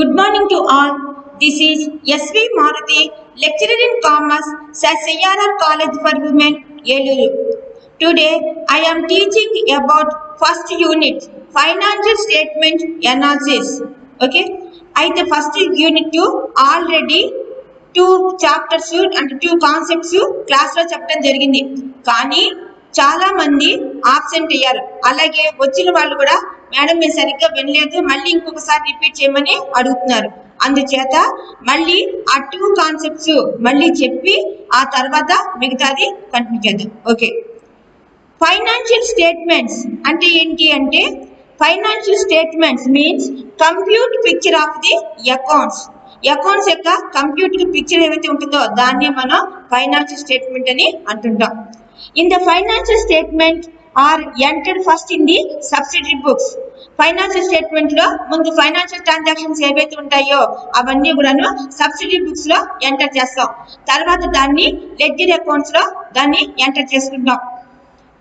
Good morning to all. This is SV Maruti, lecturer in commerce at CRR College for Women, Eluru. Today, I am teaching about first unit, financial statement analysis. Okay, అయితే first unit already two chapters and two concepts class లో చెప్పడం జరిగింది. కానీ చాలా మంది absent అయ్యారు. అలాగే వచ్చిన వాళ్ళు కూడా మేడం మీరు సరిగ్గా వినలేదు, మళ్ళీ ఇంకొకసారి రిపీట్ చేయమని అడుగుతున్నారు. అందుచేత మళ్ళీ ఆ టూ కాన్సెప్ట్స్ మళ్ళీ చెప్పి ఆ తర్వాత మిగతాది కంటిన్యూ చేద్దాం. ఓకే, ఫైనాన్షియల్ స్టేట్మెంట్స్ అంటే ఏంటి అంటే, financial statements means compute picture of the accounts. Accounts యొక్క కంప్యూటర్ పిక్చర్ ఏవైతే ఉంటుందో దాన్ని మనం ఫైనాన్షియల్ స్టేట్మెంట్ అని అంటుంటాం. In the financial statement are entered first in the subsidiary books. Financial statement లో ముందు ఫైనాన్షియల్ ట్రాన్సాక్షన్స్ ఏవైతే ఉంటాయో అవన్నీ కూడాను సబ్సిడీ బుక్స్ లో ఎంటర్ చేస్తాం. తర్వాత దాన్ని లెడ్జర్ అకౌంట్స్ లో దాన్ని ఎంటర్ చేసుకుంటాం.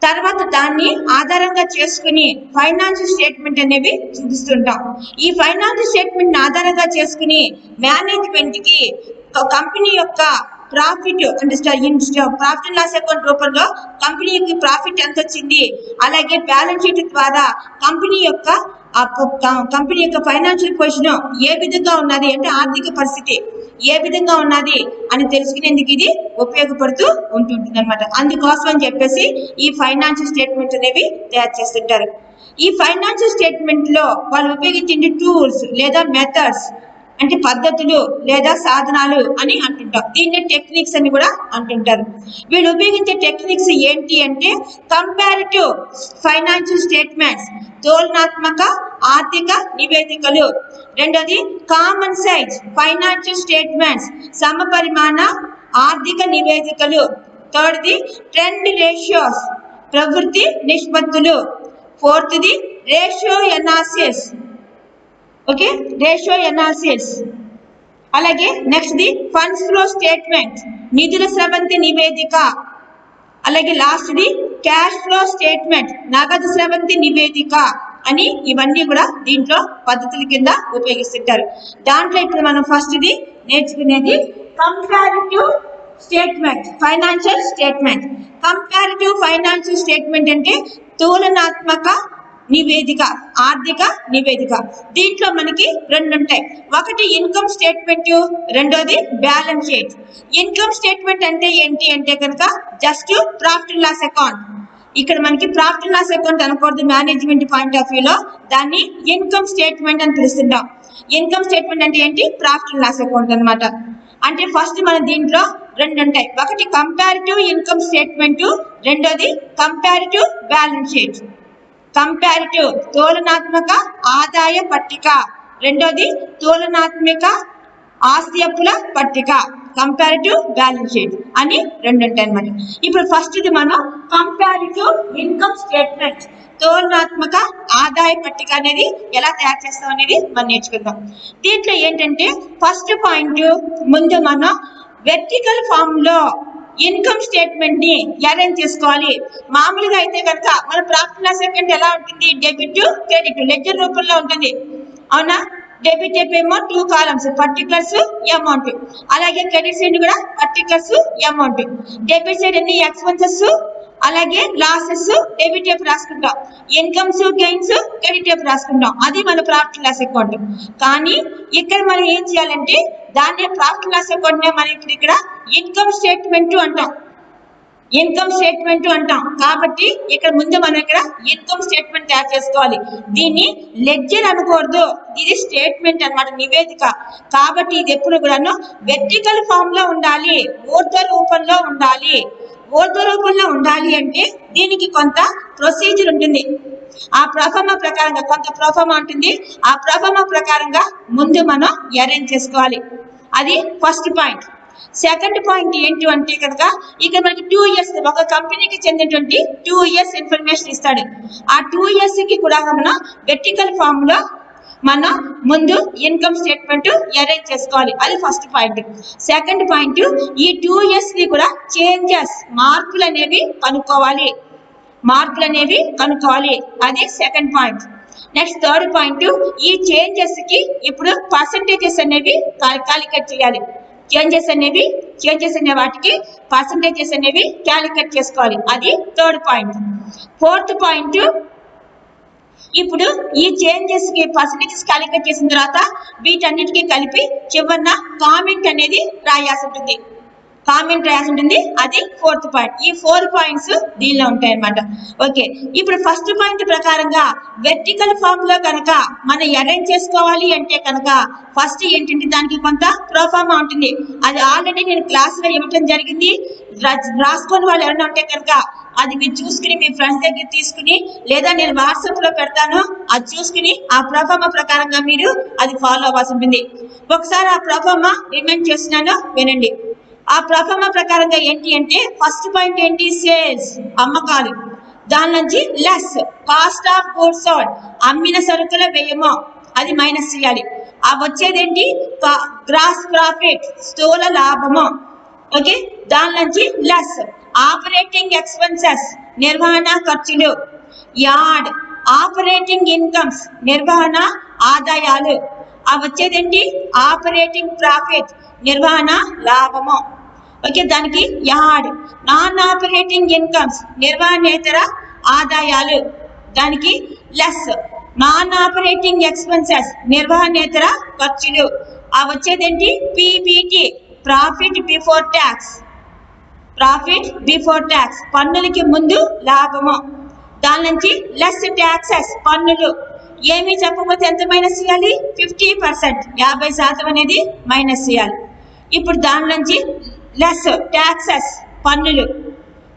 తర్వాత దాన్ని ఆధారంగా చేసుకుని ఫైనాన్షియల్ స్టేట్మెంట్ అనేవి చూపిస్తుంటాం. ఈ ఫైనాన్షియల్ స్టేట్మెంట్ ఆధారంగా చేసుకుని మేనేజ్మెంట్ కి కంపెనీ యొక్క ప్రాఫిట్ అంటే ప్రాఫిట్ అండ్ లాస్ అకౌంట్ రూపంలో కంపెనీకి ప్రాఫిట్ ఎంత వచ్చింది, అలాగే బ్యాలెన్స్ షీట్ ద్వారా కంపెనీ యొక్క ఫైనాన్షియల్ పొజిషన్ ఏ విధంగా ఉన్నది అంటే ఆర్థిక పరిస్థితి ఏ విధంగా ఉన్నది అని తెలుసుకునేందుకు ఇది ఉపయోగపడుతూ ఉంటుంటుంది అనమాట. అందుకోసం అని చెప్పేసి ఈ ఫైనాన్షియల్ స్టేట్మెంట్ అనేవి తయారు చేస్తుంటారు. ఈ ఫైనాన్షియల్ స్టేట్మెంట్ లో వాళ్ళు ఉపయోగించే టూల్స్ లేదా మెథడ్స్ అంటే పద్ధతులు లేదా సాధనాలు అని అంటుంటాం. దీన్ని టెక్నిక్స్ అని కూడా అంటుంటారు. వీళ్ళు ఉపయోగించే టెక్నిక్స్ ఏంటి అంటే, కంపారిటివ్ ఫైనాన్షియల్ స్టేట్మెంట్స్ తులనాత్మక ఆర్థిక నివేదికలు, రెండోది కామన్ సైజ్ ఫైనాన్షియల్ స్టేట్మెంట్స్ సమపరిమాణ ఆర్థిక నివేదికలు, థర్డ్ది ట్రెండ్ రేషియోస్ ప్రవృత్తి నిష్పత్తులు, ఫోర్త్ది ratio analysis. Okay, ratio analysis. అలాగే next the funds flow statement నిధుల స్రవంతి నివేదిక, అలాగే last the cash flow statement నగదు స్రవంతి నివేదిక అని ఇవన్నీ కూడా దీంట్లో పద్ధతుల కింద ఉపయోగిస్తుంటారు. దాంట్లో ఇప్పుడు మనం ఫస్ట్ ది నేర్చుకునేది comparative statement financial statement. Comparative financial statement అంటే తులనాత్మక నివేదిక ఆర్థిక నివేదిక. దీంట్లో మనకి రెండు ఉంటాయి. ఒకటి ఇన్కమ్ స్టేట్మెంట్, రెండోది బ్యాలెన్స్ షీట్. ఇన్కమ్ స్టేట్మెంట్ అంటే ఏంటి అంటే కనుక just profit and loss account. ఇక్కడ మనకి ప్రాఫిట్ అండ్ లాస్ అకౌంట్ అనకూడదు, మేనేజ్మెంట్ పాయింట్ ఆఫ్ వ్యూలో దాన్ని ఇన్కమ్ స్టేట్మెంట్ అని పిలుస్తుంటాం. ఇన్కమ్ స్టేట్మెంట్ అంటే ఏంటి, ప్రాఫిట్ అండ్ లాస్ అకౌంట్ అనమాట. అంటే ఫస్ట్ మన దీంట్లో రెండు ఉంటాయి. ఒకటి కంపారిటివ్ ఇన్కమ్ స్టేట్మెంట్, రెండోది కంపారిటివ్ బ్యాలెన్స్ షీట్. కంపారిటివ్ తులనాత్మక ఆదాయ పట్టిక, రెండోది తులనాత్మక ఆస్తి అప్పుల పట్టిక, కంపారిటివ్ బ్యాలెన్స్ షీట్ అని రెండు ఉంటాయి అనమాట. ఇప్పుడు ఫస్ట్ ఇది మనం కంపారిటివ్ ఇన్కమ్ స్టేట్మెంట్ తులనాత్మక ఆదాయ పట్టిక అనేది ఎలా తయారు చేస్తాం అనేది మనం నేర్చుకుందాం. దీంట్లో ఏంటంటే ఫస్ట్ పాయింట్, ముందు మనం వెర్టికల్ ఫామ్ లో ఇన్కమ్ స్టేట్మెంట్ ని అరేంజ్ చేసుకోవాలి. మామూలుగా అయితే కనుక మన ప్రాఫిట్ లాస్ అకౌంట్ ఎలా ఉంటుంది, డెబిట్ క్రెడిట్ లెడ్జర్ రూపంలో ఉంటుంది, అవునా. డెబిట్ ఏమో టూ కాలమ్స్ పర్టికులర్స్ అమౌంట్, అలాగే క్రెడిట్ సైడ్ కూడా పర్టికులర్స్ అమౌంట్. డెబిట్ సైడ్ అన్ని ఎక్స్పెన్సెస్ అలాగే లాసెస్ డెబిట్ వైపు రాసుకుంటాం, ఇన్కమ్స్ గెయిన్స్ క్రెడిట్ వైపు రాసుకుంటాం. అది మన ప్రాఫిట్ లాస్ అకౌంట్. కానీ ఇక్కడ మనం ఏం చేయాలంటే దాన్ని ప్రాఫిట్ లాస్ అకౌంట్ నే మనం ఇక్కడ ఇన్కమ్ స్టేట్మెంట్ అంటాం. ఇన్కమ్ స్టేట్మెంట్ అంటాం కాబట్టి ఇక్కడ ముందు మనం ఇక్కడ ఇన్కమ్ స్టేట్మెంట్ తయారు చేసుకోవాలి. దీన్ని లెడ్జర్ అనకూడదు, ఇది స్టేట్మెంట్ అన్నమాట, నివేదిక. కాబట్టి ఇది ఎప్పుడు కూడాను వెర్టికల్ ఫామ్ లో ఉండాలి, ఊర్ధ్వ రూపంలో ఉండాలి. ఊర్ధ్వ రూపంలో ఉండాలి అంటే దీనికి కొంత ప్రొసీజర్ ఉంటుంది. ఆ ప్రొఫార్మా ప్రకారంగా కొంత ప్రొఫార్మా ఉంటుంది. ఆ ప్రొఫార్మా ప్రకారంగా ముందు మనం అరేంజ్ చేసుకోవాలి. అది ఫస్ట్ పాయింట్. సెకండ్ పాయింట్ ఏంటి అంటే కనుక ఇక్కడ మనకి 2 years ఒక కంపెనీకి చెందినటువంటి 2 years ఇన్ఫర్మేషన్ ఇస్తాడు. ఆ 2 years కి కూడా మనం వెర్టికల్ ఫామ్ లో మనం ముందు ఇన్కమ్ స్టేట్మెంట్ అరేంజ్ చేసుకోవాలి. అది ఫస్ట్ పాయింట్. సెకండ్ పాయింట్, ఈ 2 years కి కూడా చేంజెస్ మార్పులు అనేవి కనుక్కోవాలి. అది second point. Next third point, ఈ చేంజెస్ కి ఇప్పుడు పర్సంటేజెస్ అనేవి క్యాలిక్యులేట్ చేయాలి. చేంజెస్ అనే వాటికి పర్సంటేజెస్ అనేవి క్యాలిక్యులేట్ చేసుకోవాలి. అది థర్డ్ పాయింట్. ఫోర్త్ పాయింట్, ఇప్పుడు ఈ చేంజెస్ కి పర్సంటేజెస్ క్యాలిక్యులేట్ చేసిన తర్వాత వీటన్నిటికీ కలిపి చివరిన కామెంట్ అనేది రాయాల్సి ఉంటుంది. అది ఫోర్త్ పాయింట్. ఈ 4 పాయింట్స్ దీనిలో ఉంటాయి అన్నమాట. ఓకే, ఇప్పుడు ఫస్ట్ పాయింట్ ప్రకారంగా వెర్టికల్ ఫామ్ లో కనుక మనం అరేంజ్ చేసుకోవాలి అంటే కనుక ఫస్ట్ ఏంటంటే దానికి కొంత ప్రోఫార్మా ఉంటుంది. అది ఆల్రెడీ నేను క్లాస్ లో ఇవ్వటం జరిగింది. రాసుకొని వాళ్ళు ఎవరైనా ఉంటే కనుక అది మీరు చూసుకుని మీ ఫ్రెండ్స్ దగ్గర తీసుకుని, లేదా నేను వాట్సాప్ లో పెడతాను, అది చూసుకుని ఆ ప్రోఫార్మా ప్రకారంగా మీరు అది ఫాలో అవ్వాల్సి ఉంటుంది. ఒకసారి ఆ ప్రోఫార్మా రిమైండ్ చేస్తున్నాను, వినండి. ఆ ప్రోఫార్మా ప్రకారంగా ఏంటి అంటే ఫస్ట్ పాయింట్ ఏంటి, సేల్స్ అమ్మకాలు, దాని నుంచి less cost of goods sold అమ్మిన సరుకుల వ్యయము, అది మైనస్ చేయాలి. ఆ వచ్చేదేంటి, గ్రాస్ ప్రాఫిట్ స్థూల లాభము. ఓకే, దాని నుంచి లెస్ ఆపరేటింగ్ ఎక్స్పెన్సెస్ నిర్వహణ ఖర్చులు, యాడ్ ఆపరేటింగ్ ఇన్కమ్స్ నిర్వహణ ఆదాయాలు. ఆ వచ్చేదేంటి, ఆపరేటింగ్ ప్రాఫిట్ నిర్వహణ లాభము. ఓకే, దానికి యాడ్ నాన్ ఆపరేటింగ్ ఇన్కమ్స్ నిర్వహణేతర ఆదాయాలు, దానికి లెస్ నాన్ ఆపరేటింగ్ ఎక్స్పెన్సెస్ నిర్వహణేతర ఖర్చులు. ఆ వచ్చేదేంటి, పీబీటీ ప్రాఫిట్ బిఫోర్ ట్యాక్స్ పన్నులకి ముందు లాభము. దాని నుంచి లెస్ ట్యాక్సెస్ పన్నులు ఏమి చెప్పకపోతే ఎంత మైనస్ చేయాలి, 50%, 50% అనేది మైనస్ చేయాలి. ఇప్పుడు దాని నుంచి లెస్ ట్యాక్సెస్ పన్నులు,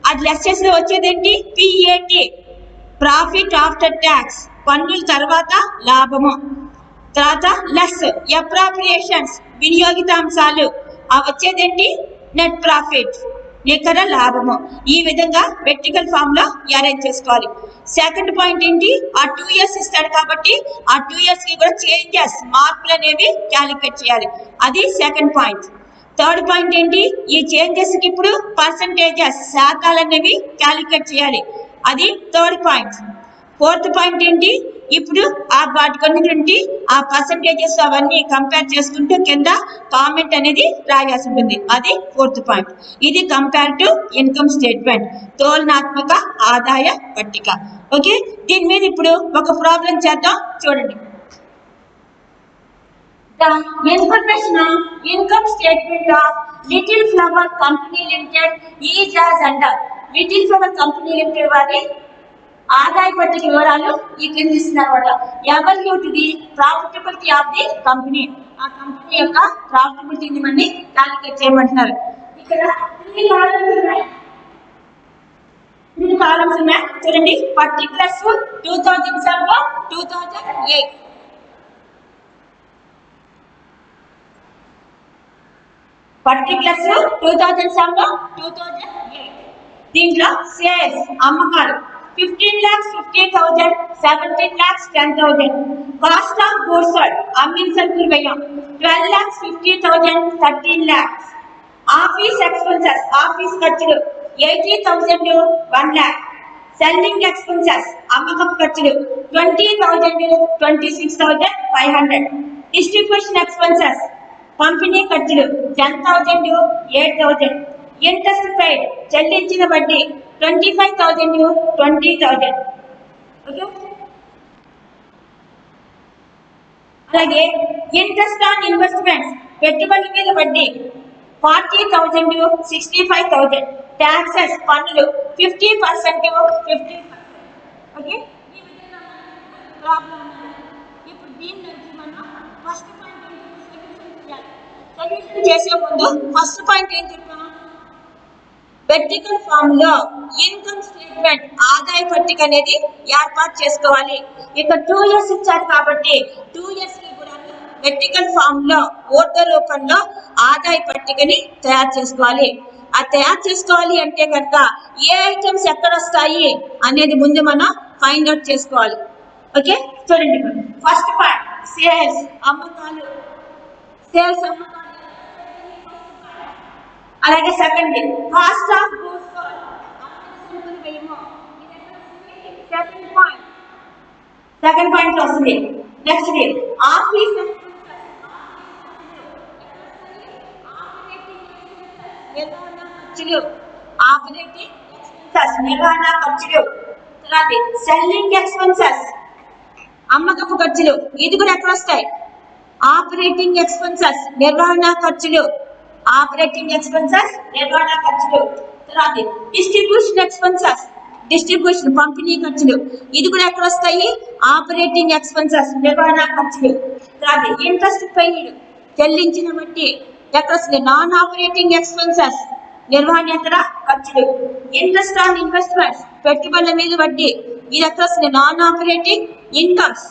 అది లెస్ చేసిన వచ్చేదేంటి, పిఏటి ప్రాఫిట్ ఆఫ్టర్ ట్యాక్స్ పన్నుల తర్వాత లాభము. తర్వాత లెస్ అప్రాప్రియేషన్స్ వినియోగితాంశాలు, ఆ వచ్చేదేంటి, నెట్ ప్రాఫిట్ నికర లాభము. ఈ విధంగా వెర్టికల్ ఫామ్ లో అరేంజ్ చేసుకోవాలి. సెకండ్ పాయింట్ ఏంటి, ఆ 2 years ఇస్తాడు కాబట్టి ఆ 2 years కి కూడా చేంజెస్ మార్పులు అనేవి క్యాలిక్యులేట్ చేయాలి. అది సెకండ్ పాయింట్. థర్డ్ పాయింట్ ఏంటి, ఈ చేంజెస్ కి ఇప్పుడు పర్సంటేజెస్ శాతాలు అనేవి క్యాలిక్యులేట్ చేయాలి. అది థర్డ్ పాయింట్. ఫోర్త్ పాయింట్ ఏంటి, ఇప్పుడు ఆ వాటి కొన్నింటి ఆ పర్సంటేజెస్ అవన్నీ కంపేర్ చేసుకుంటూ కింద కామెంట్ అనేది రాయాల్సి ఉంటుంది. అది ఫోర్త్ పాయింట్. ఇది కంపారిటివ్ ఇన్కమ్ స్టేట్మెంట్, తులనాత్మక ఆదాయ పట్టిక. ఓకే, దీని మీద ఇప్పుడు ఒక ప్రాబ్లం చేద్దాం, చూడండి. The information of income statement of Little Flower Company Limited is as under. Little Flower Company Limited వారి ఆదాయ పట్టిక వివరాలు ఈ కింద ఇస్తున్నారు. Evaluate profitability of the company, ఆ కంపెనీ యొక్క ప్రాఫిటబిలిటీని మళ్ళీ క్యాలిక్యులేట్ చేయమంటున్నారు. ఇక్కడ 3 కాలమ్స్ ఉన్నాయి చూడండి. Particulars 2007 2008, particulars 2007 2008. దీంట్లో సేల్స్ అమ్మకాలు 15 lakhs 50,000, 17 lakhs 10,000. Cost of goods sold అమ్మిన సరుకుల వ్యయం 12 lakhs 50,000, 13 lakhs. Office expenses office ఖర్చులు 80,000, 1 lakh. సెల్లింగ్ ఎక్స్పెన్సెస్ అమ్మకం ఖర్చులు 20,000, 26,500. డిస్ట్రిబ్యూషన్ ఎక్స్పెన్సెస్ పంపిణీ ఖర్చులు 10,000, 8,000. ఇంట్రెస్ట్ పెయిడ్ చెల్లించిన వడ్డీ 25,000, 20,000. ఓకే, అలాగే ఇంట్రెస్ట్ ఆన్ ఇన్వెస్ట్మెంట్స్ పెట్టుబడుల మీద వడ్డీ 40,000, 65,000. ట్యాక్సెస్ పన్నులు 50%, 50%. ఓకే, ఈ విధంగా ప్రాబ్లం. ఇప్పుడు దీని నుంచి మనం ఫస్ట్ పాయింట్ సొల్యూషన్ చేయాలి. సొల్యూషన్ చేసే ముందు ఫస్ట్ పాయింట్ ఏం చెప్పాము, వెర్టికల్ ఫామ్ లో ఇన్కమ్ స్టేట్మెంట్ ఆదాయ పట్టిక అనేది ఏర్పాటు చేసుకోవాలి. ఇక్కడ 2 years ఇచ్చారు కాబట్టి 2 years కి కూడా వెర్టికల్ ఫామ్ లో ఊర్ధ రూపంలో ఆదాయ పట్టికని తయారు చేసుకోవాలి. ఆ తయారు చేసుకోవాలి అంటే కనుక ఏ ఐటమ్స్ ఎక్కడ వస్తాయి అనేది ముందు మనం ఫైండ్ అవుట్ చేసుకోవాలి. ఓకే, చూడండి. ఫస్ట్ పాయింట్ సేల్స్ అమ్మకాలు, అలాగే second cost of goods sold second point. Second point వస్తుంది. నెక్స్ట్ ఆఫీస్ ఆపరేటింగ్ ఎక్స్పెన్సెస్ నిర్వహణ ఖర్చులు. తర్వాత సెల్లింగ్ ఎక్స్పెన్సెస్ అమ్మకపు ఖర్చులు. ఇది కూడా ఎక్కడ వస్తాయి? ఆపరేటింగ్ ఎక్స్పెన్సెస్ నిర్వహణ ఖర్చులు. ఆపరేటింగ్ ఎక్స్పెన్సెస్ నిర్వహణ ఖర్చులు. తర్వాత డిస్ట్రిబ్యూషన్ ఎక్స్పెన్సెస్ డిస్ట్రిబ్యూషన్ పంపిణీ ఖర్చులు. ఇది కూడా ఎక్కడ వస్తాయి? ఆపరేటింగ్ ఎక్స్పెన్సెస్ నిర్వహణ ఖర్చులు. తర్వాత ఇంట్రెస్ట్ పెయిడ్ చెల్లించిన వడ్డీ ఎక్కడ వస్తుంది? నాన్ ఆపరేటింగ్ ఎక్స్పెన్సెస్ నిర్వహణేతర ఖర్చులు. ఇంట్రెస్ట్ ఆన్ ఇన్వెస్ట్మెంట్స్ పెట్టుబడుల మీద వడ్డీ ఇది ఎక్కడ వస్తుంది? నాన్ ఆపరేటింగ్ ఇన్కమ్స్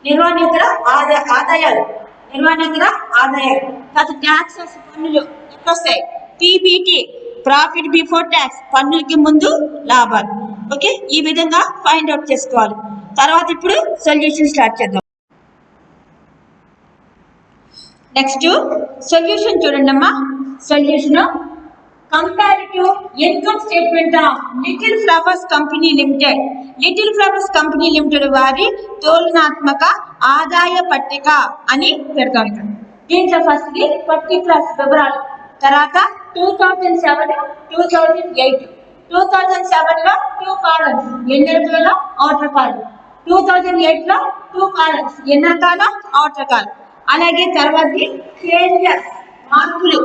నిర్వహణేతర ఆదాయాలు. నిర్వహణేతర ఆదాయాలు. తర్వాత ట్యాక్సెస్ పన్నులు ఎక్కడ వస్తాయి? పీబీటీ ప్రాఫిట్ బిఫోర్ ట్యాక్స్ పన్నులకి ముందు లాభాలు. ఓకే, ఈ విధంగా ఫైండ్ అవుట్ చేసుకోవాలి. తర్వాత ఇప్పుడు సొల్యూషన్ స్టార్ట్ చేద్దాం. నెక్స్ట్ సొల్యూషన్ చూడండి అమ్మా. Solution comparative income statement of little flowers company limited. Little flowers company limited వారి తులనాత్మక ఆదాయ పట్టిక అని పెడతాం. దీంట్లో ఫస్ట్ పర్టికులర్స్ వివరాలు. తర్వాత 2007, 2008. 2007 లో 2 కాలమ్స్ ఎన్ని రకాల అవుటర్ కాలం. 2008 లో 2 కాలమ్స్ ఎన్ని రకాల అవుటర్ కాలం. అలాగే తర్వాత చేంజెస్ మార్పులు.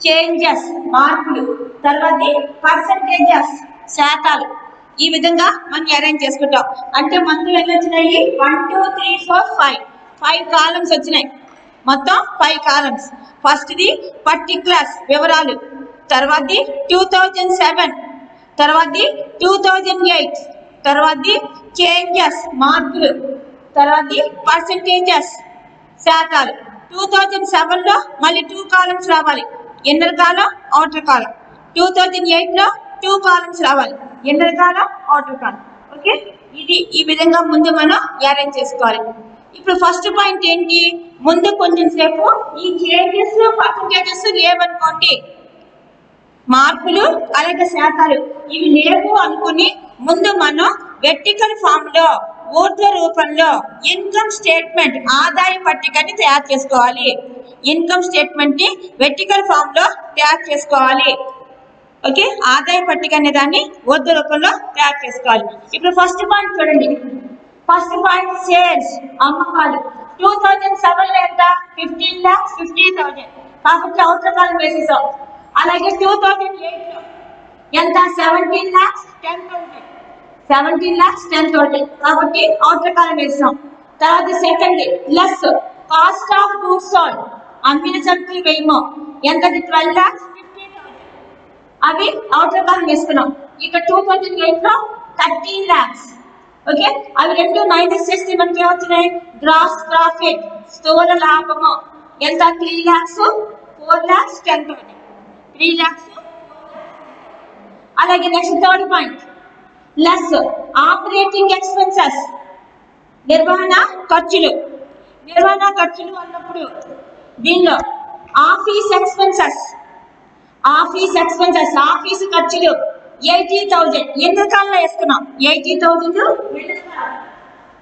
చేంజెస్ మార్పులు. తర్వాత పర్సంటేజెస్ శాతాలు. ఈ విధంగా మనం అరేంజ్ చేసుకుంటాం. అంటే మొత్తం ఎన్ని వచ్చినాయి? 1 2 3 4 5 కాలమ్స్ వచ్చినాయి. మొత్తం 5 కాలమ్స్. ఫస్ట్ది పర్టికులర్స్ వివరాలు. తర్వాతది 2007. తర్వాతది 2008. తర్వాతది చేంజెస్ మార్పులు. తర్వాతది పర్సంటేజెస్ శాతాలు. 2007 లో మళ్ళీ 2 కాలమ్స్ రావాలి. ఇన్నర్ కాలం అవుటర్ కాలం. 2008 లో 2 కాలమ్స్ రావాలి. ఇన్నర్ కాలం అవుటర్ కాలం. ఓకే, ఇది ఈ విధంగా ముందు మనం అరేంజ్ చేసుకోవాలి. ఇప్పుడు ఫస్ట్ పాయింట్ ఏంటి? ముందు కొంచెం సేపు ఈ చేంజెస్ పర్సంటేజెస్ లేవనుకోండి, మార్పులు అలాగే శాతాలు ఇవి లేవు అనుకుని ముందు మనం వెర్టికల్ ఫామ్ లో ఊర్ధ్వ రూపంలో ఇన్కమ్ స్టేట్మెంట్ ఆదాయ పట్టికని తయారు చేసుకోవాలి. ఇన్కమ్ స్టేట్మెంట్ ని వెర్టికల్ ఫామ్ లో తయారు చేసుకోవాలి. ఓకే, ఆదాయ పట్టిక అనే దాన్ని ఊర్ధ్వ రూపంలో తయారు చేసుకోవాలి. ఇప్పుడు ఫస్ట్ పాయింట్ చూడండి. ఫస్ట్ పాయింట్ సేల్స్ అమ్మకాలు. 2007 లో ఎంత? 15,50,000 కాబట్టి అవుటర్ కాలం వేసేసాం. అలాగే 2008 లో ఎంత? 17,10,000 17,10,000 కాబట్టి అవుటర్ కాలం వేసాం. తర్వాత second less cost of goods sold అమ్మిన సరుకులు వేయము ఎంత? 12,50,000 అవి అవుటర్ కాలం వేసుకున్నాం. ఇక 2008 లో 13 lakhs. ఓకే, అవి రెండు మైనస్ చేస్తే మనకి ఏమొచ్చినాయి? గ్రాస్ ప్రాఫిట్ స్థూల లాభము ఎంత? 3 lakhs 4,10,000 3 lakhs. అలాగే next third point less operating expenses నిర్వహణ ఖర్చులు. నిర్వహణ ఖర్చులు అన్నప్పుడు దీనిలో ఆఫీస్ ఎక్స్పెన్సెస్ ఆఫీస్ ఖర్చులు 80,000 ఎన్ని రకాల్లో వేసుకున్నాం? 80,000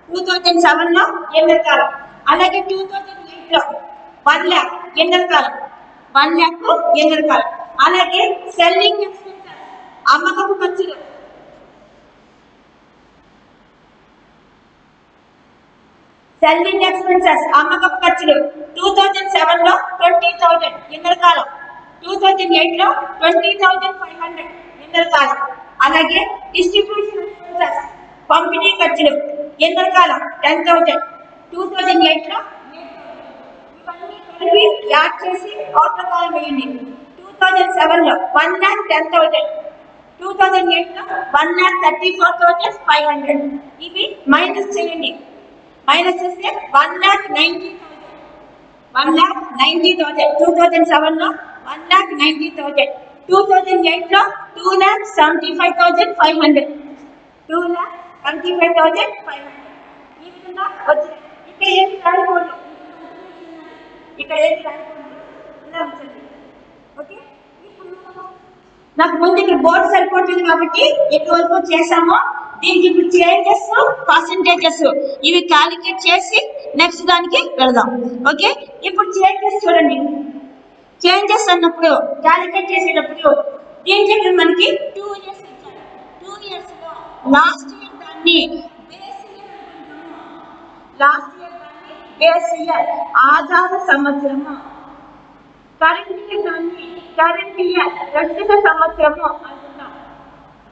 2007 లో ఎన్ని రకాలం. అలాగే 2008 లో 1 lakh ఎన్ని రకాలం? 1 lakh ఎన్ని రకాలం. అలాగే సెల్లింగ్ ఎక్స్పెన్సెస్ అమ్మకపు ఖర్చులు అమ్మకపు ఖర్చులు 2007 లో 20,000 ఎన్ని రకాలం. 2008 లో 20,500 ఎన్ని రకాలం. అలాగే డిస్ట్రిబ్యూషన్ ఎక్స్పెన్సెస్ పంపిణీ ఖర్చులు ఎన్ని రకాలం? 10,000 2008 లో ఇవన్నీ కలిపి యాడ్ చేసి అవుటర్ కాలం వేయండి. 2007 లో 1,10,000 2008 లో 1,34,500 ఇవి మైనస్ చేయండి. మైనస్ చేస్తే 1,90,000 2007 లో 1,90,000 2008 లో 2,75,500 2,75,500 ఈ విధంగా వచ్చింది. ఇక్కడ ఏమి రాయకూడదు. ఇలా ఉంటుంది. ఓకే, ఇప్పుడు నాకు ముందు ఇక్కడ బోర్డు సరిపోతుంది కాబట్టి ఇటు వరకు చేసాము. దీనికి ఇప్పుడు చేంజెస్ పర్సంటేజెస్ ఇవి క్యాలిక్యులేట్ చేసి నెక్స్ట్ దానికి వెళ్దాం. ఓకే, ఇప్పుడు చేంజెస్ చూడండి. చేంజెస్ అన్నప్పుడు క్యాలిక్యులేట్ చేసేటప్పుడు దీంట్లో మనకి 2 ఇయర్స్ ఇచ్చారు. 2 ఇయర్స్ లో లాస్ట్ ఇయర్ దాన్ని బేస్ ఇయర్ అనుకుంటాము. లాస్ట్ ఇయర్ దాన్ని బేస్ ఇయర్ ఆధార సంవత్సరము, కరెంట్ ఇయర్ దాన్ని కరెంట్ ఇయర్ ప్రస్తుత సంవత్సరము అనుకుంటాం.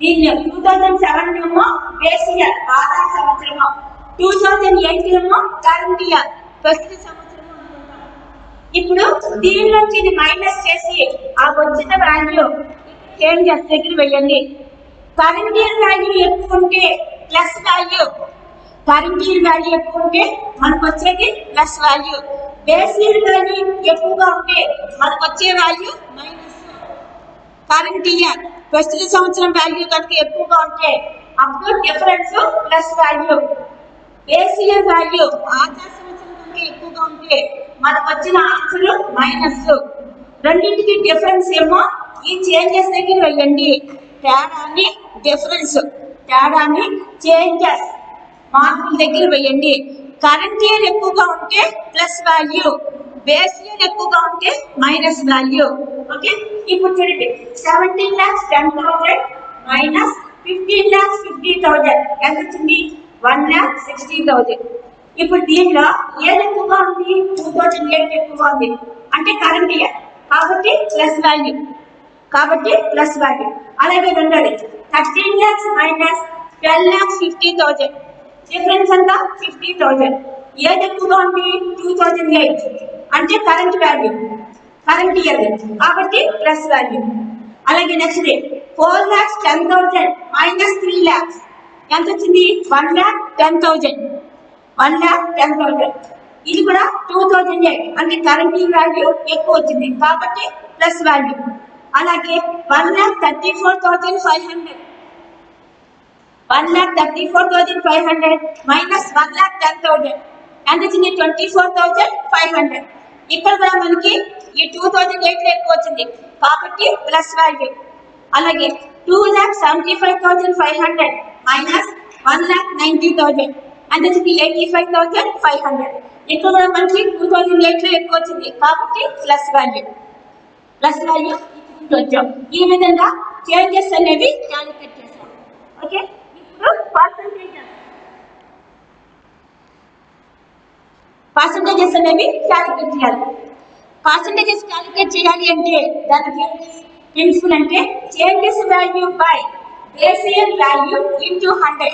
దీన్ని 2007 ఏమో బేస్ ఇయర్ ఆధార సంవత్సరము, 2008 ఏమో కరెంట్ ఇయర్ ప్రస్తుత సంవత్సరము అనుకుంటాం. ఇప్పుడు దీనిలోంచి ఇది మైనస్ చేసి ఆ వచ్చిన వాల్యూ చేంజెస్ దగ్గర వేయండి. కరెంట్ ఇయర్ వాల్యూ ఎక్కువ ఉంటే plus value, current year value ఎక్కువ ఉంటే మనకు వచ్చేది plus value. Base year value ఎక్కువగా ఉంటే మనకు వచ్చే వాల్యూ మైనస్. కరెంట్ ఇయర్ ప్రస్తుత సంవత్సరం వాల్యూ కనుక ఎక్కువగా ఉంటే అప్పుడు difference plus value. Base year value ఆధార సంవత్సరం కనుక ఎక్కువగా ఉంటే మనకు వచ్చిన ఆన్సర్ మైనస్. రెండింటికి డిఫరెన్స్ ఏమో ఈ చేంజెస్ దగ్గర వేయండి. తేడాన్ని డిఫరెన్స్, తేడాన్ని చేంజెస్ మార్కుల దగ్గర వేయండి. కరెంట్ ఇయర్ ఎక్కువగా ఉంటే ప్లస్ వాల్యూ, బేస్ ఇయర్ ఎక్కువగా ఉంటే మైనస్ వాల్యూ. ఓకే, ఇప్పుడు చూడండి 17,10,000 మైనస్ 15,50,000 ఎంత వచ్చింది? 1,60,000. ఇప్పుడు దీనిలో ఏది ఎక్కువగా ఉంది? 2008 ఎక్కువగా ఉంది అంటే కరెంట్ ఇయర్ కాబట్టి ప్లస్ వాల్యూ, కాబట్టి ప్లస్ వాల్యూ. అలాగే రెండోది 13 lakhs మైనస్ 12,50,000 డిఫరెన్స్ అంతా 50,000. ఏది ఎక్కువగా ఉంది? 2008 అంటే కరెంట్ వాల్యూ, కరెంట్ ఇయర్ కాబట్టి ప్లస్ వాల్యూ. అలాగే నెక్స్ట్ 4,10,000 మైనస్ 3 lakhs ఎంత వచ్చింది? 1,10,000. 1,10,000 ఇది కూడా 2008 అంటే కరెంట్ వాల్యూ ఎక్కువ వచ్చింది కాబట్టి ప్లస్ వాల్యూ. అలాగే 1,34,500 1,34,500 మైనస్ 1,10,000 ఎంత వచ్చింది? 24,500. ఇక్కడ కూడా మనకి ఈ 2008 లో ఎక్కువ వచ్చింది కాబట్టి ప్లస్ వాల్యూ. అలాగే 2,75,500 మైనస్ 1,90,000 ఎంత వచ్చింది? 85,500. ఇక్కడ కూడా మనకి 2008 లో ఎక్కువ వచ్చింది కాబట్టి ప్లస్ వాల్యూ, ప్లస్ వాల్యూ వచ్చాం. ఈ విధంగా చేంజెస్ అనేవి క్యాలిక్యులేట్ చేసాం. ఓకే, ఇప్పుడు పర్సంటేజెస్ అనేవి క్యాలిక్యులేట్ చేయాలి. పర్సంటేజెస్ క్యాలిక్యులేట్ చేయాలి అంటే దానికి ప్రిన్సిపల్ అంటే changes value by base year value into 100.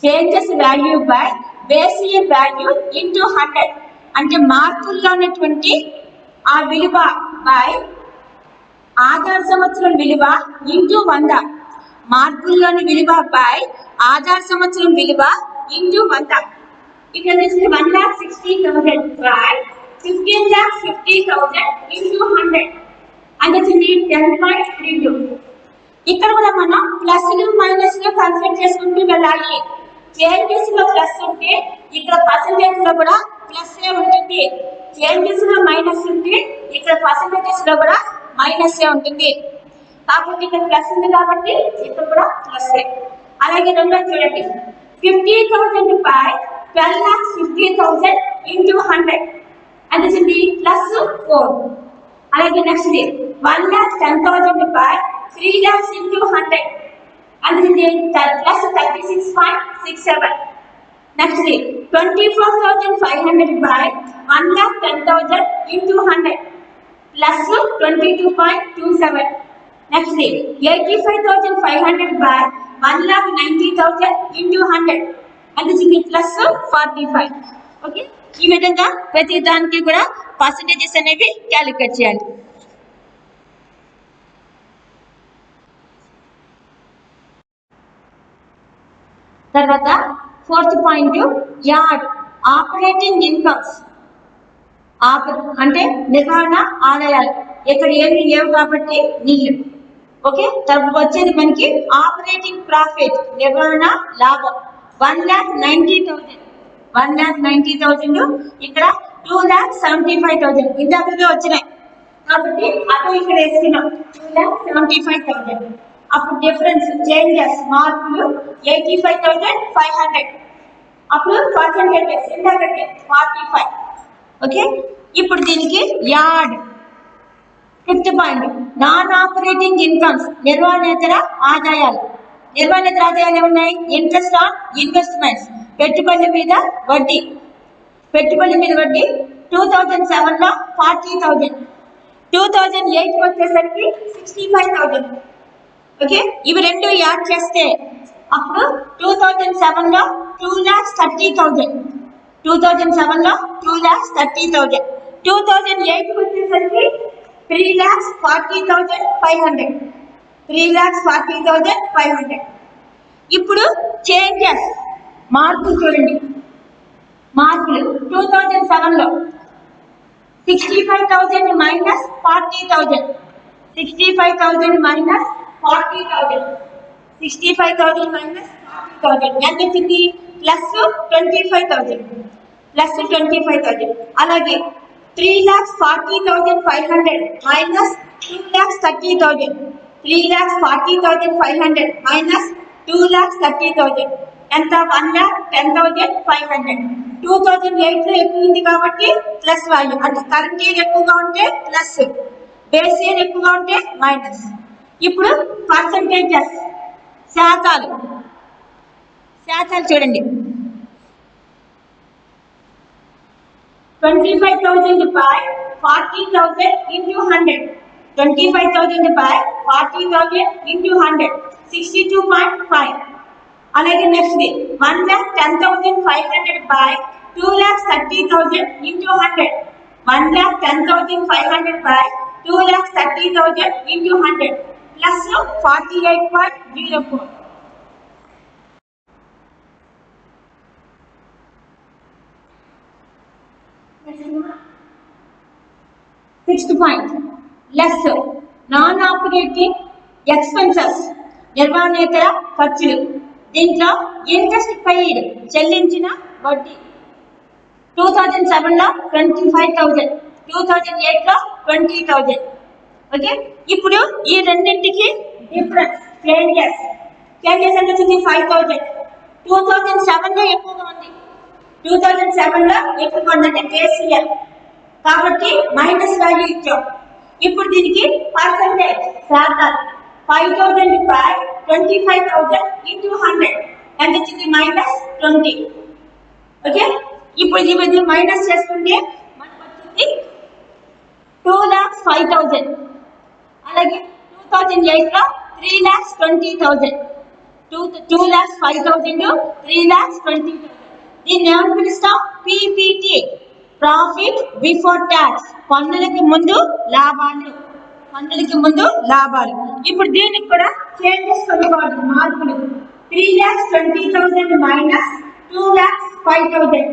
Changes value by base year value into 100 అంటే మార్కుల్లో ఉన్నటువంటి ఆ విలువ బై ఆధార సంవత్సరం విలువ ఇంటూ 100. మార్కుల్లోని విలువ బై ఆధార సంవత్సరం విలువ ఇంటూ 100. ఇక్కడ 1,60,000 బై 15,50,000 ఇంటూ 100 అంటే 10.32. ఇక్కడ కూడా మనం ప్లస్లు మైనస్లు కన్సిడర్ చేసుకుంటూ వెళ్ళాలి. చేంజెస్ లో ప్లస్ ఉంటే ఇక్కడ పర్సంటేజ్ లో కూడా ప్లస్ ఉంటుంది. చేంజెస్ లో మైనస్ ఉంటే ఇక్కడ పర్సంటేజెస్ లో కూడా మైనస్ ఉంటుంది. కాబట్టి ఇక్కడ ప్లస్ ఉంది కాబట్టి ఇక్కడ కూడా ప్లస్. అలాగే రెండోది చూడండి 50,000 బై 12,50,000 ఇంటూ 100 అంటే ప్లస్ 4. అలాగే నెక్స్ట్ 1,10,000 బై 3 lakhs ఇంటూ 100 అంటే plus 36.67. Next 24,500 by 1,10,000 into 100 plus 22.27. Next 85,500 by 1,90,000 into 100 అంటే ప్లస్ 45. ఓకే, ఈ విధంగా ప్రతి దానికి కూడా పర్సంటేజెస్ అనేవి క్యాలిక్యులేట్ చేయాలి. తర్వాత 4th point add operating incomes. అంటే నిర్వహణ ఆదాయాలు, ఇక్కడ ఏమి లేవు కాబట్టి నీళ్ళు. ఓకే, తర్వాత వచ్చేది మనకి ఆపరేటింగ్ ప్రాఫిట్ నిర్వహణ లాభం 1,90,000. 1,90,000 ఇక్కడ 2,75,000 ఇందాకగా వచ్చినాయి కాబట్టి అటు ఇక్కడ వేసుకున్నాం 2,75,000. అప్పుడు డిఫరెన్స్ చేంజెస్ మార్కులు 85,500. అప్పుడు పర్సెంటేజెస్ ఇందాకటి 45. ఓకే, ఇప్పుడు దీనికి add. Fifth point, non operating incomes, నిర్వహణేతర ఆదాయాలు. నిర్వహణేతర ఆదాయాలు ఏమున్నాయి? ఇంట్రెస్ట్ ఆన్ ఇన్వెస్ట్మెంట్స్, పెట్టుబడుల మీద వడ్డీ. పెట్టుబడి మీద వడ్డీ 2007లో 40,000, 2008 వచ్చేసరికి 65,000. ఓకే, ఇవి రెండు యాడ్ చేస్తే అప్పుడు 2007లో 2,30,000, 2007లో 2,30,000, 2008 వచ్చేసరికి 3,40,500, 3,40,500. ఇప్పుడు చేంజెస్ మార్పులు చూడండి. మార్కులు 2007లో 65,000 మైనస్ 40,000, 65,000 మైనస్ 40,000, 65,000 మైనస్ 40,000 ఎంత వచ్చింది? Plus 25,000, plus 25,000. అలాగే 3,40,500 మైనస్ 2,30,000, 3,40,500 మైనస్ 2,30,000 ఎంత? 1,10,500. 2008లో ఎక్కువ కాబట్టి ప్లస్ వాల్యూ, అంటే కరెంట్ ఇయర్ ఎక్కువగా ఉంటే ప్లస్, బేస్ ఇయర్ ఎక్కువగా ఉంటే మైనస్. ఇప్పుడు పర్సంటేజెస్, శాతాలు. శాతాలు చూడండి. 25,000 by 40,000 into 100, 25,000 by 40,000 into 100, 62.5. అలాగే next 1,10,500 by 2,30,000 into 100, 1,10,500 by 2,30,000 into 100 plus 48.04. Sixth point, less non-operating expenses, నిర్వహణేతర ఖర్చులు. దీంట్లో ఇంట్రెస్ట్ పెయిడ్, చెల్లించిన వడ్డీ 2007లో 25,000, 2008లో 20,000. ఓకే, ఇప్పుడు ఈ రెండింటికి డిఫరెన్స్ చేంజెస్. చేంజెస్ ఎంత వచ్చింది? 5,000. 2007లో ఎక్కువగా ఉంది, 2007లో ఎక్కువగా ఉందంటే బేస్ ఇయర్ కాబట్టి మైనస్ వాల్యూ ఇచ్చాం. ఇప్పుడు దీనికి పర్సంటేజ్, శాతాలు. 5,000 by 25,000 into 100 ఎంత వచ్చింది? మైనస్ 20. ఓకే, ఇప్పుడు ఇది మైనస్ చేసుకుంటే మనకు వచ్చింది 2,05,000. అలాగే 2008లో 3,20,000, 2,05,000, 3,20,000. దీన్ని ఏమని పిలుస్తాం? పీపీటీ, ప్రాఫిట్ బిఫోర్ ట్యాక్స్, పన్నులకి ముందు లాభాలు, పన్నులకి ముందు లాభాలు. ఇప్పుడు దీనికి కూడా చేంజెస్ కొనుక్కోవాలి, మార్పులు. 3,20,000 మైనస్ 2,05,000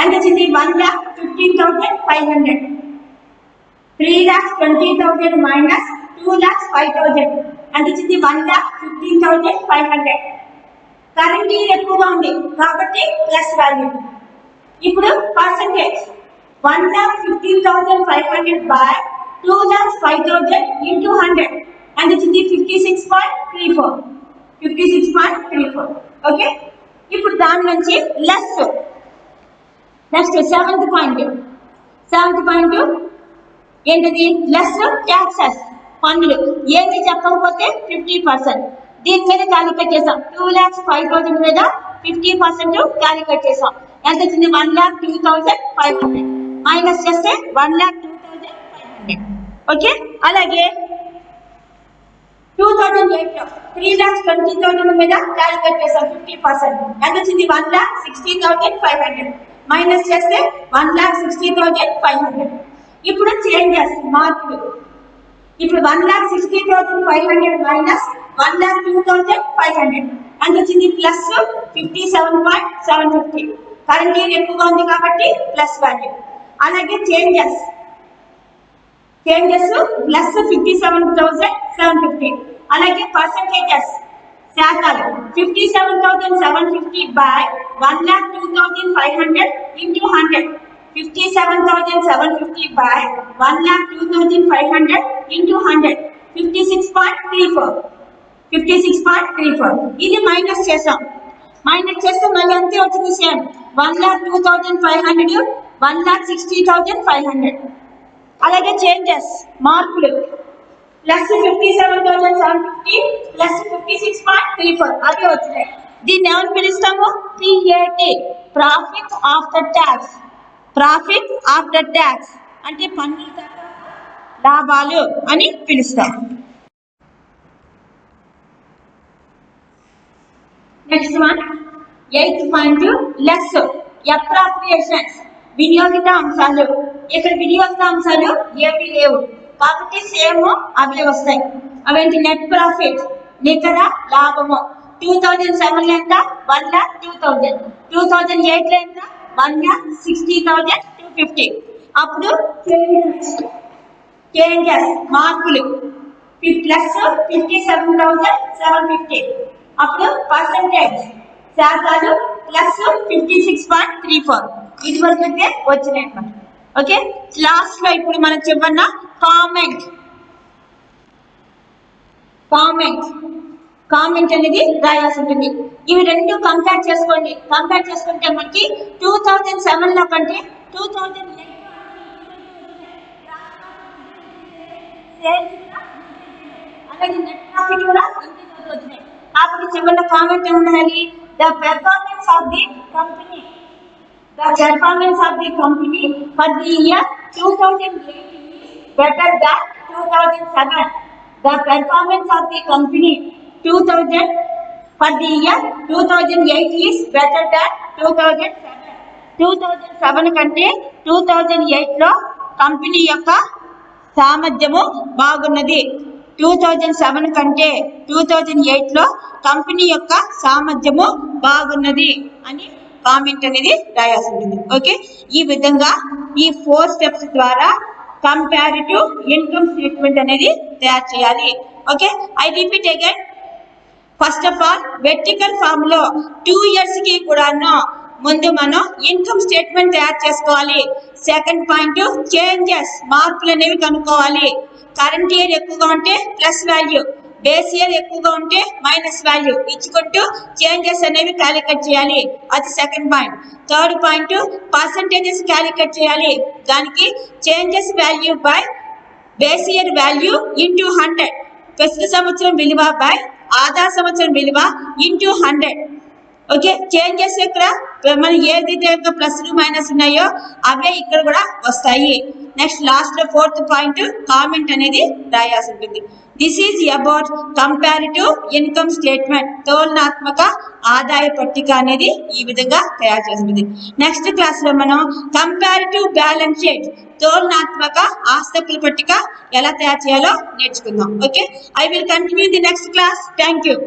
ఎంత వచ్చింది? 1,15,500. 3,20,000 మైనస్ 2,05,000 ఎంత వచ్చింది? 1,15,500. కరెంట్ ఇయర్ ఎక్కువగా ఉంది కాబట్టి ప్లస్ వాల్యూ. ఇప్పుడు పర్సంటేజ్ 1,15,500 by 2,05,000 into 100 ఎంత వచ్చింది? 56.34, 56.34. ఓకే, ఇప్పుడు దాని నుంచి లెస్. నెక్స్ట్ సెవెంత్ పాయింట్ ఏంటిది? లెస్ ట్యాక్సెస్, పన్నులు. ఏది చెప్పకపోతే 50%. దీని మీద క్యాలిక్యులేట్ చేసాం. 2,05,000 మీద 50% క్యాలిక్యులేట్ చేసాం. ఎంత వచ్చింది? 1,02,500 మైనస్ చేస్తే 1,02,500. ఓకే, అలాగే 2008లో 3,20,000 మీద క్యాలిక్యులేట్ చేసాం 50%. ఎంత వచ్చింది? 1,60,500 మైనస్ చేస్తే 1,60,500. ఇప్పుడు చేంజెస్, మార్పులు. ఇప్పుడు 1,60,500 మైనస్ 1,02,500 ఎంత వచ్చింది? ప్లస్ 57.750. కరెంట్ ఇయర్ ఎక్కువగా ఉంది కాబట్టి ప్లస్ వాల్యూ. అలాగే చేంజెస్ ప్లస్ 57,750. అలాగే percentages, శాతాలు. 57,750 by 1,02,500 into 100, 57,750 by 1,02,500 into 100, 56.34. 56.34. ఇది మైనస్ చేసాం. మైనస్ చేస్తే మళ్ళీ అంతే వచ్చింది సేమ్. 1,02,500, 1,60,500. అలాగే చేంజెస్ మార్పులు ప్లస్ 57,750 ప్లస్ 56.34 అది వచ్చినాయి. దీన్ని ఏమని పిలుస్తాము? PAT, profit after tax. Profit after tax అంటే పన్నుల తర్వాత లాభాలు అని పిలుస్తాం. Next one 8th point less appropriations, వినియోగిత అంశాలు. ఇక్కడ వినియోగిత అంశాలు ఏమీ లేవు కాబట్టి సేమ్ అవే వస్తాయి. అవేంటి? నెట్ ప్రాఫిట్ నికర లాభము 2007 ఎంత? 1,02,000. 2008 ఎంత? 1,60,250. అప్పుడు చేంజెస్ మార్పులు ప్లస్ 57,750. అప్పుడు పర్సెంటేజ్ శాతాలు ప్లస్ 56.34. ఇది వరకు అయితే వచ్చినాయి అన్నమాట. ఓకే, లాస్ట్ లో ఇప్పుడు మనం చివరిన కామెంట్ అనేది రాయాల్సి ఉంటుంది. ఇవి రెండు కంపేర్ చేసుకోండి. కంపేర్ చేసుకుంటే మనకి 2007 లో కంటే 2008 అలాగే నెట్ ప్రాఫిట్ కూడా ఇంక్రీజ్ అవుతున్నాయి. కాబట్టి చివరిలో కామెంట్ ఉండాలి. The performance of the company for the year 2008 is better than 2007. The performance of the company for the year 2008 is better than 2007. 2007 కంటే 2008 లో కంపెనీ యొక్క సామర్థ్యము బాగున్నది. 2007 కంటే 2008 లో కంపెనీ యొక్క సామర్థ్యము బాగున్నది అని కామెంట్ అనేది రాయాల్సి ఉంటుంది. ఓకే, ఈ విధంగా ఈ 4 స్టెప్స్ ద్వారా కంపారిటివ్ ఇన్కమ్ స్టేట్మెంట్ అనేది తయారు చేయాలి. Okay, I repeat again. First of all vertical form లో 2 years కి కూడాను ముందు మనం ఇన్కమ్ స్టేట్మెంట్ తయారు చేసుకోవాలి. సెకండ్ పాయింట్ చేంజెస్ మార్పులు అనేవి కనుక్కోవాలి. కరెంట్ ఇయర్ ఎక్కువగా ఉంటే ప్లస్ వాల్యూ, బేస్ ఇయర్ ఎక్కువగా ఉంటే మైనస్ వాల్యూ ఇచ్చుకుంటూ చేంజెస్ అనేవి క్యాలిక్యులేట్ చేయాలి. అది second point. Third point percentages calculate చేయాలి. దానికి changes value by base year value into 100, ప్రస్తుత సంవత్సరం విలువ బై ఆధార సంవత్సరం విలువ ఇంటూ 100. ఓకే, చేంజెస్ ఇక్కడ మనం ఏదైతే ప్లస్లు మైనస్ ఉన్నాయో అవే ఇక్కడ కూడా వస్తాయి. నెక్స్ట్ లాస్ట్ లో 4th పాయింట్ కామెంట్ అనేది రాయాల్సి ఉంటుంది. This is about comparative income statement. తులనాత్మక ఆదాయ పట్టిక అనేది ఈ విధంగా తయారు చేస్తుంది. నెక్స్ట్ క్లాస్ లో మనం కంపారిటివ్ బ్యాలెన్స్ షీట్, తులనాత్మక ఆస్తుల పట్టిక ఎలా తయారు చేయాలో నేర్చుకుందాం. Okay, I will continue the next class. Thank you.